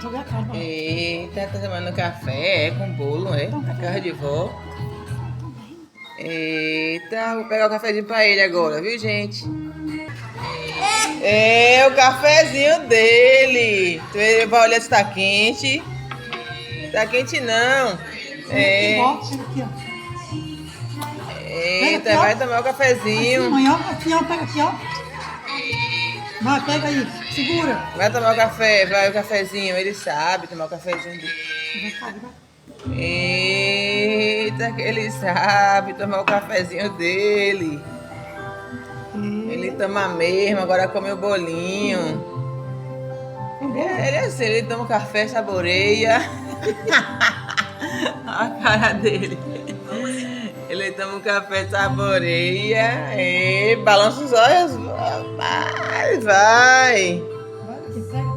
Joguei a cara. Eita, tá tomando café com bolo, é? Então, Na café. casa de vó. Eita, vou pegar o cafezinho pra ele agora, viu, gente? É o cafezinho dele. Ele vai olhar se tá quente. Tá quente não. Pega aqui, É. ó. Pega aqui, ó. Pega aqui, Eita, ó. vai tomar o Assim, cafezinho. mãe, ó. Assim, ó. Pega aqui, ó. Vai, pega aí. Segura. Vai tomar o café, vai o cafezinho. Ele sabe tomar o cafezinho dele. Vai, vai. Eita, que ele sabe tomar o cafezinho dele. Ele toma mesmo, agora come o bolinho. Foi bom? Ele é assim, ele toma um café, saboreia. A cara dele. Ele toma um café, saboreia. E balança os olhos. Vai, vai. Vai, aqui, pega.